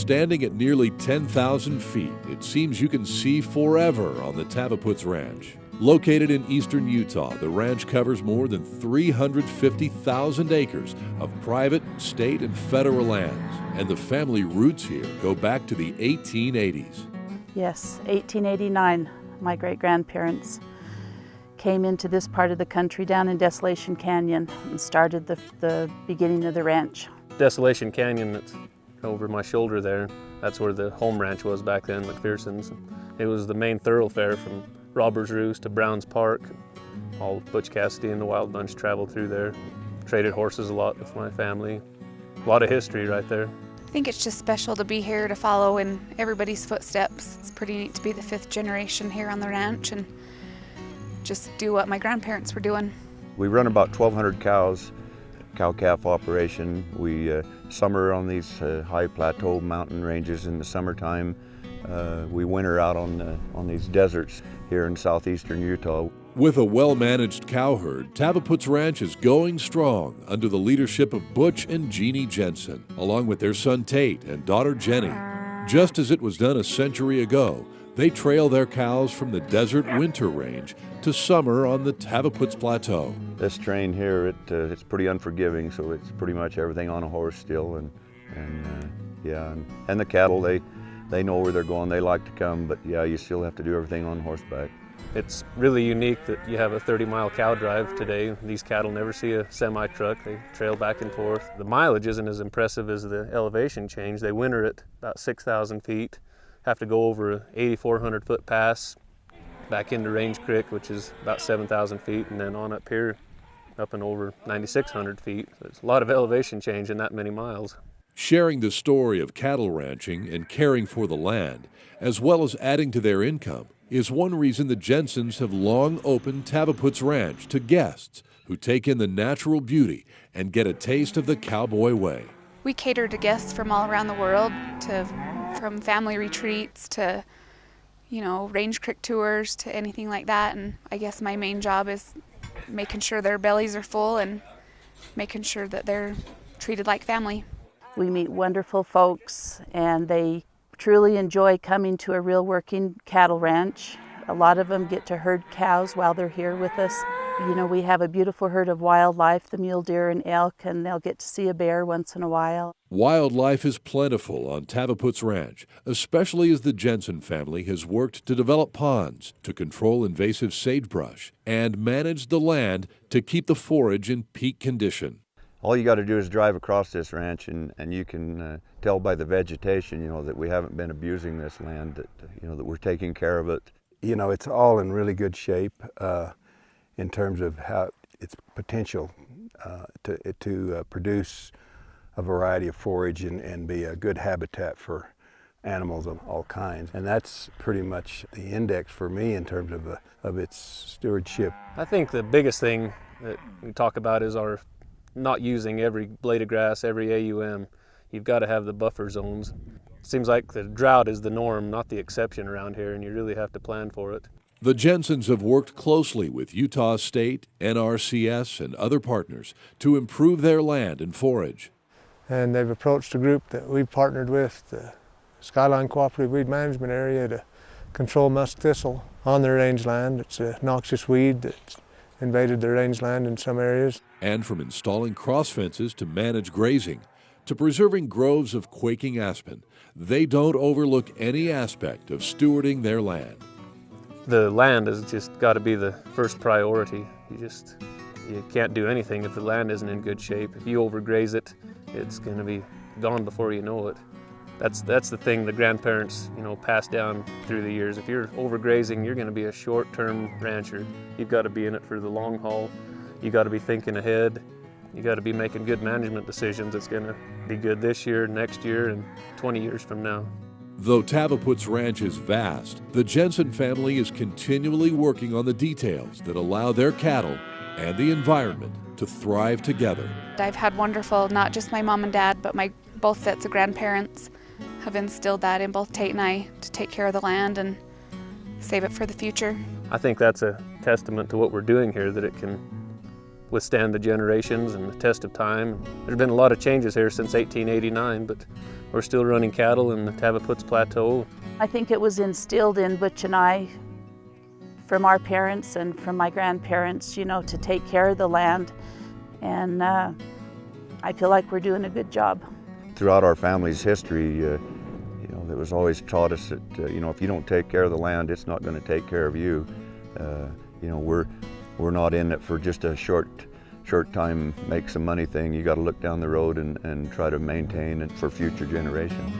Standing at nearly 10,000 feet, it seems you can see forever on the Tavaputs Ranch. Located in eastern Utah, the ranch covers more than 350,000 acres of private, state, and federal lands, and the family roots here go back to the 1880s. Yes, 1889, my great-grandparents came into this part of the country down in Desolation Canyon and started the beginning of the ranch. Desolation Canyon, that's over my shoulder there, that's where the home ranch was back then, McPherson's. It was the main thoroughfare from Robbers Roost to Browns Park. All Butch, Cassidy and the Wild Bunch traveled through there. Traded horses a lot with my family. A lot of history right there. I think it's just special to be here to follow in everybody's footsteps. It's pretty neat to be the 5th generation here on the ranch and just do what my grandparents were doing. We run about 1,200 cows, cow-calf operation. We summer on these high plateau mountain ranges in the summertime. We winter out on these deserts here in southeastern Utah. With a well-managed cow herd, Tavaputs Ranch is going strong under the leadership of Butch and Jeanie Jensen, along with their son Tate and daughter Jennie. Just as it was done a century ago, they trail their cows from the desert winter range to summer on the Tavaputs Plateau. This terrain here, it's pretty unforgiving, so it's pretty much everything on a horse still, and the cattle, they know where they're going. They like to come, but yeah, you still have to do everything on horseback. It's really unique that you have a 30-mile cow drive today. These cattle never see a semi-truck. They trail back and forth. The mileage isn't as impressive as the elevation change. They winter at about 6,000 feet, have to go over a 8,400-foot pass, back into Range Creek, which is about 7,000 feet, and then on up here, up and over 9,600 feet. So there's a lot of elevation change in that many miles. Sharing the story of cattle ranching and caring for the land, as well as adding to their income, is one reason the Jensens have long opened Tavaputs Ranch to guests who take in the natural beauty and get a taste of the cowboy way. We cater to guests from all around the world, from family retreats to, Range Creek tours to anything like that. And I guess my main job is making sure their bellies are full and making sure that they're treated like family. We meet wonderful folks, and they truly enjoy coming to a real working cattle ranch. A lot of them get to herd cows while they're here with us. We have a beautiful herd of wildlife, the mule deer and elk, and they'll get to see a bear once in a while. Wildlife is plentiful on Tavaputs Ranch, especially as the Jensen family has worked to develop ponds to control invasive sagebrush and manage the land to keep the forage in peak condition. All you got to do is drive across this ranch, and you can tell by the vegetation, that we haven't been abusing this land, that we're taking care of it. It's all in really good shape in terms of how its potential to produce a variety of forage and be a good habitat for animals of all kinds. And that's pretty much the index for me in terms of its stewardship. I think the biggest thing that we talk about is our not using every blade of grass, every AUM. You've got to have the buffer zones. It seems like the drought is the norm, not the exception around here, and you really have to plan for it. The Jensens have worked closely with Utah State, NRCS, and other partners to improve their land and forage. And they've approached a group that we've partnered with, the Skyline Cooperative Weed Management Area, to control musk thistle on their rangeland. It's a noxious weed that's invaded their rangeland in some areas. And from installing cross fences to manage grazing, to preserving groves of quaking aspen, they don't overlook any aspect of stewarding their land. The land has just got to be the first priority. You can't do anything if the land isn't in good shape. If you overgraze it, it's going to be gone before you know it. That's the thing the grandparents, passed down through the years. If you're overgrazing, you're going to be a short-term rancher. You've got to be in it for the long haul. You got to be thinking ahead. You got to be making good management decisions. It's going to be good this year, next year, and 20 years from now. Though Tavaputs Ranch is vast, the Jensen family is continually working on the details that allow their cattle and the environment to thrive together. I've had wonderful, not just my mom and dad, but both sets of grandparents have instilled that in both Tate and I to take care of the land and save it for the future. I think that's a testament to what we're doing here, that withstand the generations and the test of time. There's been a lot of changes here since 1889, but we're still running cattle in the Tavaputs Plateau. I think it was instilled in Butch and I from our parents and from my grandparents, you know, to take care of the land, and I feel like we're doing a good job. Throughout our family's history, you know, it was always taught us that you know, if you don't take care of the land, it's not going to take care of you. You know, we're not in it for just a short time, make some money thing. You got to look down the road and try to maintain it for future generations.